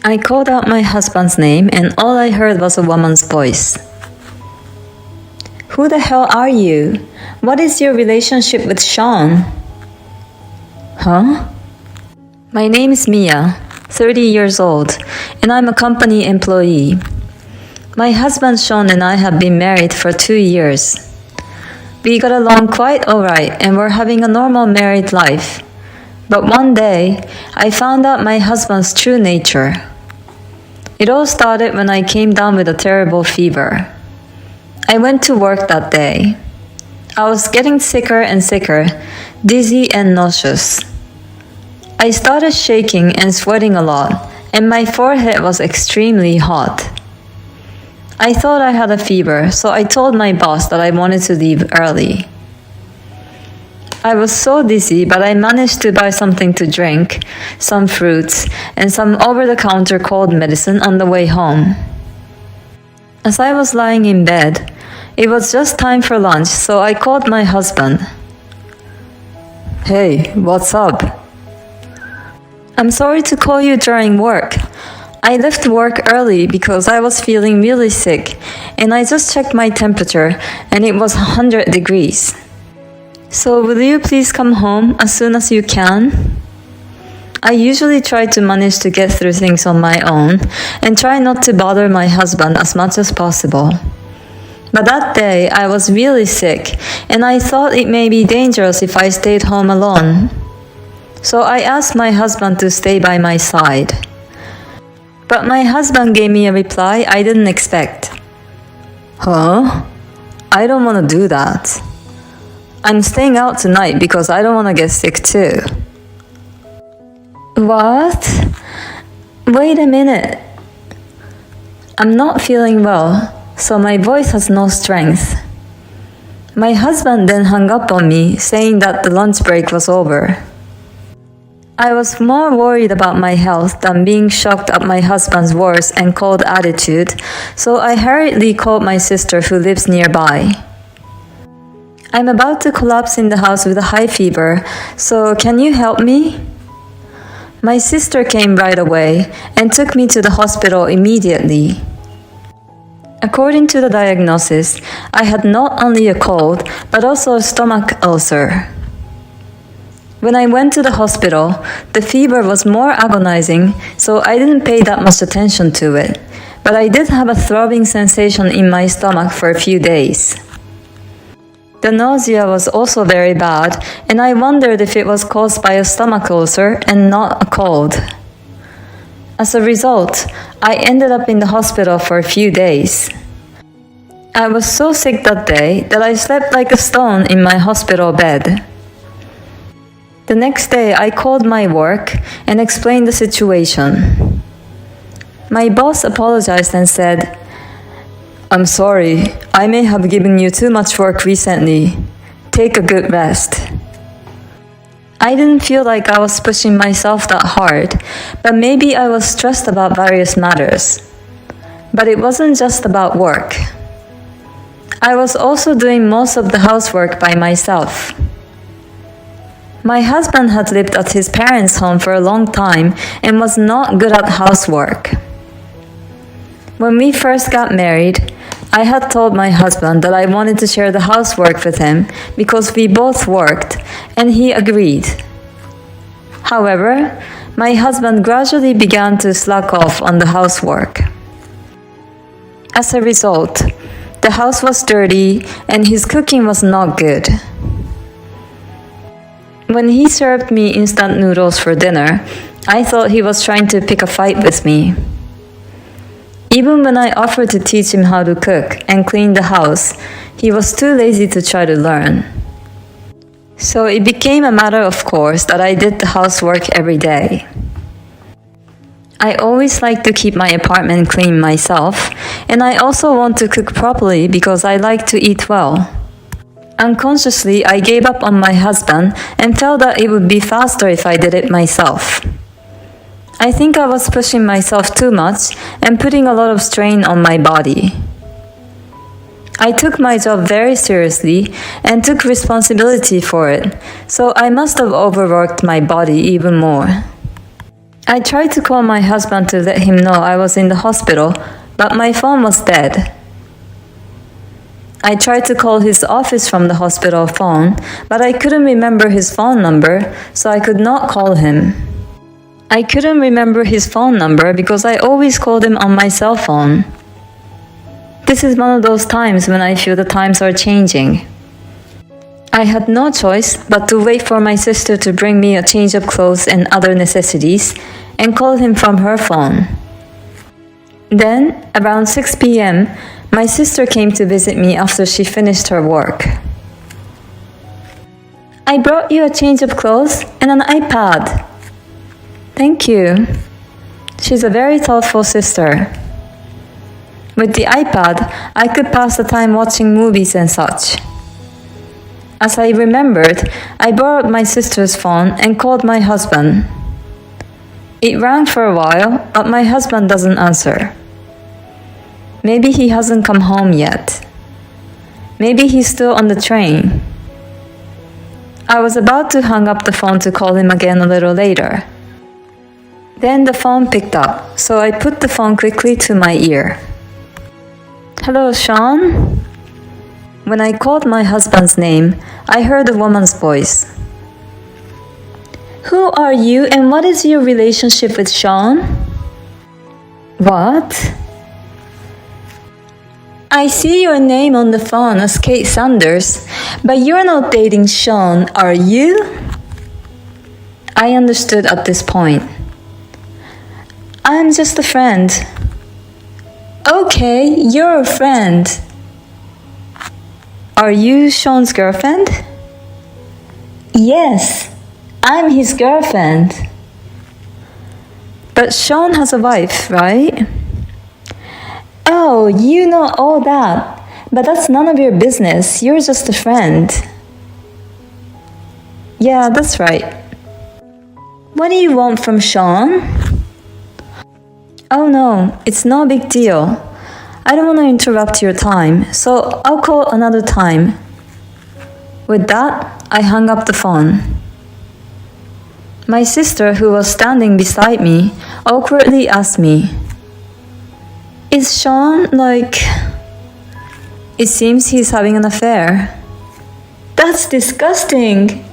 I called out my husband's name and all I heard was a woman's voice. Who the hell are you? What is your relationship with Sean? Huh? My name is Mia, 30 years old, and I'm a company employee. My husband Sean and I have been married for 2 years. We got along quite alright and we're having a normal married life. But one day, I found out my husband's true nature. It all started when I came down with a terrible fever. I went to work that day. I was getting sicker and sicker, dizzy and nauseous. I started shaking and sweating a lot, and my forehead was extremely hot. I thought I had a fever, so I told my boss that I wanted to leave early. I was so dizzy, but I managed to buy something to drink, some fruits, and some over-the-counter cold medicine on the way home. As I was lying in bed, it was just time for lunch, so I called my husband. Hey, what's up? I'm sorry to call you during work. I left work early because I was feeling really sick, and I just checked my temperature, and it was 100 degrees. So will you please come home as soon as you can? I usually try to manage to get through things on my own and try not to bother my husband as much as possible. But that day I was really sick and I thought it may be dangerous if I stayed home alone. So I asked my husband to stay by my side. But my husband gave me a reply I didn't expect. Huh? I don't want to do that. I'm staying out tonight because I don't want to get sick too. What? Wait a minute. I'm not feeling well, so my voice has no strength. My husband then hung up on me, saying that the lunch break was over. I was more worried about my health than being shocked at my husband's words and cold attitude, so I hurriedly called my sister who lives nearby. I'm about to collapse in the house with a high fever, so can you help me? My sister came right away and took me to the hospital immediately. According to the diagnosis, I had not only a cold, but also a stomach ulcer. When I went to the hospital, the fever was more agonizing, so I didn't pay that much attention to it, but I did have a throbbing sensation in my stomach for a few days. The nausea was also very bad, and I wondered if it was caused by a stomach ulcer and not a cold. As a result, I ended up in the hospital for a few days. I was so sick that day that I slept like a stone in my hospital bed. The next day, I called my work and explained the situation. My boss apologized and said, I'm sorry, I may have given you too much work recently. Take a good rest. I didn't feel like I was pushing myself that hard, but maybe I was stressed about various matters. But it wasn't just about work. I was also doing most of the housework by myself. My husband had lived at his parents' home for a long time and was not good at housework. When we first got married, I had told my husband that I wanted to share the housework with him because we both worked, and he agreed. However, my husband gradually began to slack off on the housework. As a result, the house was dirty and his cooking was not good. When he served me instant noodles for dinner, I thought he was trying to pick a fight with me. Even when I offered to teach him how to cook and clean the house, he was too lazy to try to learn. So it became a matter of course that I did the housework every day. I always like to keep my apartment clean myself, and I also want to cook properly because I like to eat well. Unconsciously, I gave up on my husband and felt that it would be faster if I did it myself. I think I was pushing myself too much and putting a lot of strain on my body. I took my job very seriously and took responsibility for it, so I must have overworked my body even more. I tried to call my husband to let him know I was in the hospital, but my phone was dead. I tried to call his office from the hospital phone, but I couldn't remember his phone number, so I could not call him. I couldn't remember his phone number because I always called him on my cell phone. This is one of those times when I feel the times are changing. I had no choice but to wait for my sister to bring me a change of clothes and other necessities and call him from her phone. Then, around 6 p.m., my sister came to visit me after she finished her work. I brought you a change of clothes and an iPad. Thank you. She's a very thoughtful sister. With the iPad, I could pass the time watching movies and such. As I remembered, I borrowed my sister's phone and called my husband. It rang for a while, but my husband doesn't answer. Maybe he hasn't come home yet. Maybe he's still on the train. I was about to hang up the phone to call him again a little later. Then the phone picked up, so I put the phone quickly to my ear. Hello, Sean? When I called my husband's name, I heard a woman's voice. Who are you and what is your relationship with Sean? What? I see your name on the phone as Kate Sanders, but you're not dating Sean, are you? I understood at this point. I'm just a friend. Okay, you're a friend. Are you Sean's girlfriend? Yes, I'm his girlfriend. But Sean has a wife, right? Oh, you know all that. But that's none of your business. You're just a friend. Yeah, that's right. What do you want from Sean? Oh no, it's no big deal. I don't want to interrupt your time, so I'll call another time. With that, I hung up the phone. My sister, who was standing beside me, awkwardly asked me, Is Sean like... It seems he's having an affair. That's disgusting!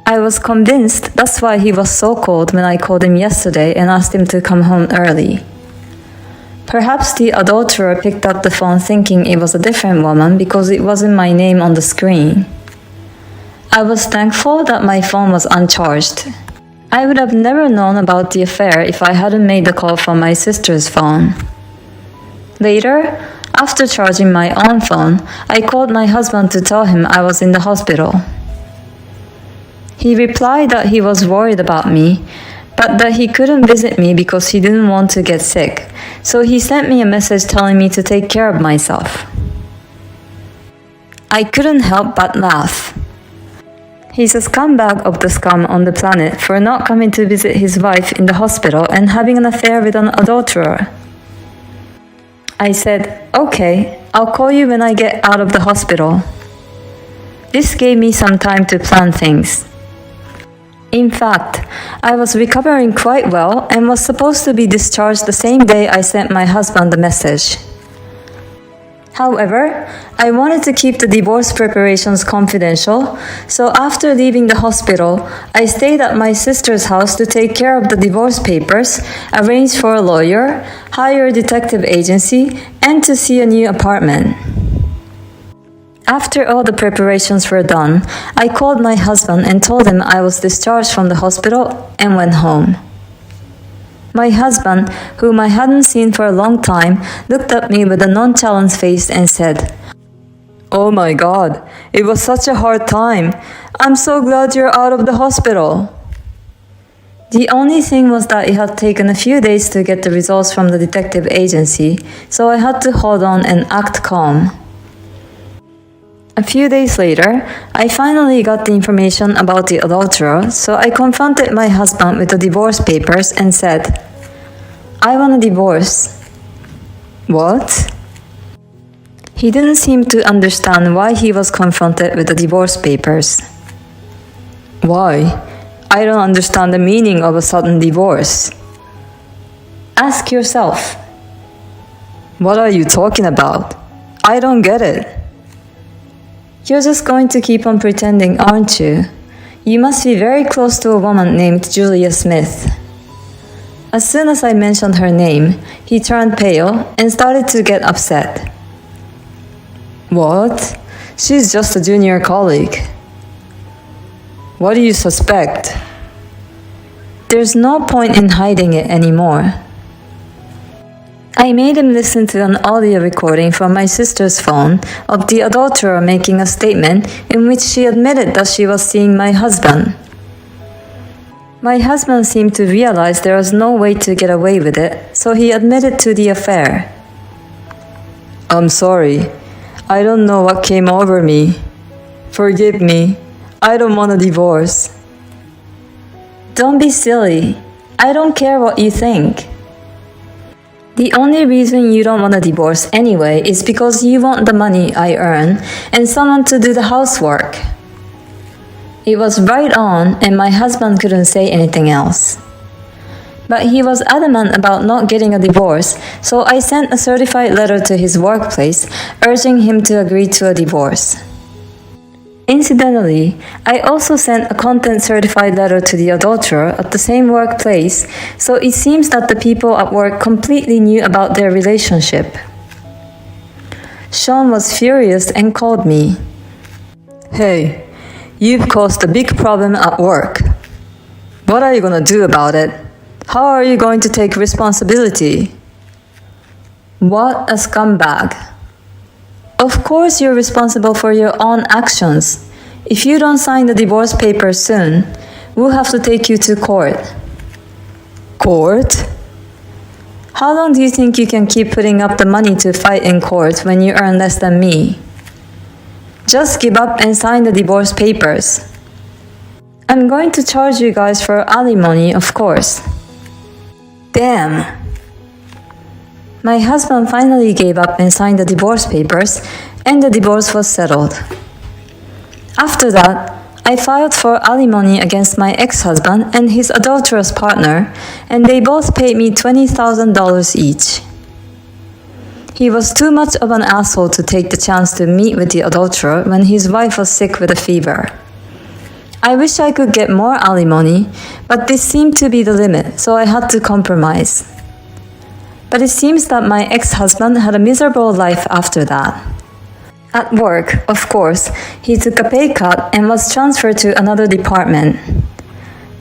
I was convinced that's why he was so cold when I called him yesterday and asked him to come home early. Perhaps the adulterer picked up the phone thinking it was a different woman because it wasn't my name on the screen. I was thankful that my phone was uncharged. I would have never known about the affair if I hadn't made the call from my sister's phone. Later, after charging my own phone, I called my husband to tell him I was in the hospital. He replied that he was worried about me, but that he couldn't visit me because he didn't want to get sick, so he sent me a message telling me to take care of myself. I couldn't help but laugh. He's a scumbag of the scum on the planet for not coming to visit his wife in the hospital and having an affair with an adulterer. I said, okay, I'll call you when I get out of the hospital. This gave me some time to plan things. In fact, I was recovering quite well and was supposed to be discharged the same day I sent my husband the message. However, I wanted to keep the divorce preparations confidential, so after leaving the hospital, I stayed at my sister's house to take care of the divorce papers, arrange for a lawyer, hire a detective agency, and to see a new apartment. After all the preparations were done, I called my husband and told him I was discharged from the hospital and went home. My husband, whom I hadn't seen for a long time, looked at me with a nonchalant face and said, "Oh my God, it was such a hard time. I'm so glad you're out of the hospital." The only thing was that it had taken a few days to get the results from the detective agency, so I had to hold on and act calm. A few days later, I finally got the information about the adulterer, so I confronted my husband with the divorce papers and said, "I want a divorce." What? He didn't seem to understand why he was confronted with the divorce papers. Why? I don't understand the meaning of a sudden divorce. Ask yourself. What are you talking about? I don't get it. You're just going to keep on pretending, aren't you? You must be very close to a woman named Julia Smith. As soon as I mentioned her name, he turned pale and started to get upset. What? She's just a junior colleague. What do you suspect? There's no point in hiding it anymore. I made him listen to an audio recording from my sister's phone of the adulterer making a statement in which she admitted that she was seeing my husband. My husband seemed to realize there was no way to get away with it, so he admitted to the affair. I'm sorry. I don't know what came over me. Forgive me. I don't want a divorce. Don't be silly. I don't care what you think. The only reason you don't want a divorce anyway is because you want the money I earn and someone to do the housework. It was right on, and my husband couldn't say anything else. But he was adamant about not getting a divorce, so I sent a certified letter to his workplace urging him to agree to a divorce. Incidentally, I also sent a content-certified letter to the adulterer at the same workplace, so it seems that the people at work completely knew about their relationship. Sean was furious and called me. Hey, you've caused a big problem at work. What are you gonna do about it? How are you going to take responsibility? What a scumbag. Of course you're responsible for your own actions. If you don't sign the divorce papers soon, we'll have to take you to court. Court? How long do you think you can keep putting up the money to fight in court when you earn less than me? Just give up and sign the divorce papers. I'm going to charge you guys for alimony, of course. Damn. My husband finally gave up and signed the divorce papers, and the divorce was settled. After that, I filed for alimony against my ex-husband and his adulterous partner, and they both paid me $20,000 each. He was too much of an asshole to take the chance to meet with the adulterer when his wife was sick with a fever. I wish I could get more alimony, but this seemed to be the limit, so I had to compromise. But it seems that my ex-husband had a miserable life after that. At work, of course, he took a pay cut and was transferred to another department.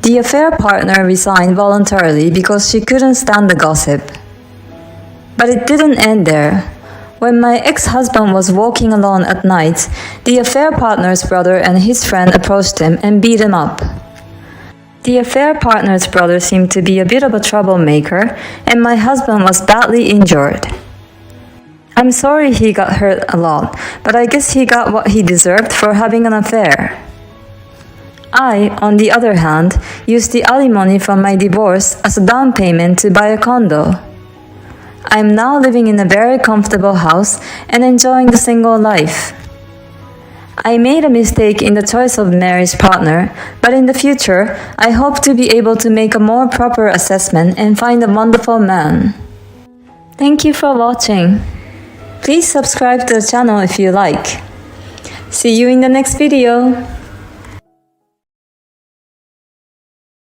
The affair partner resigned voluntarily because she couldn't stand the gossip. But it didn't end there. When my ex-husband was walking alone at night, the affair partner's brother and his friend approached him and beat him up. The affair partner's brother seemed to be a bit of a troublemaker, and my husband was badly injured. I'm sorry he got hurt a lot, but I guess he got what he deserved for having an affair. I, on the other hand, used the alimony from my divorce as a down payment to buy a condo. I'm now living in a very comfortable house and enjoying the single life. I made a mistake in the choice of marriage partner, but in the future, I hope to be able to make a more proper assessment and find a wonderful man. Thank you for watching. Please subscribe to the channel if you like. See you in the next video.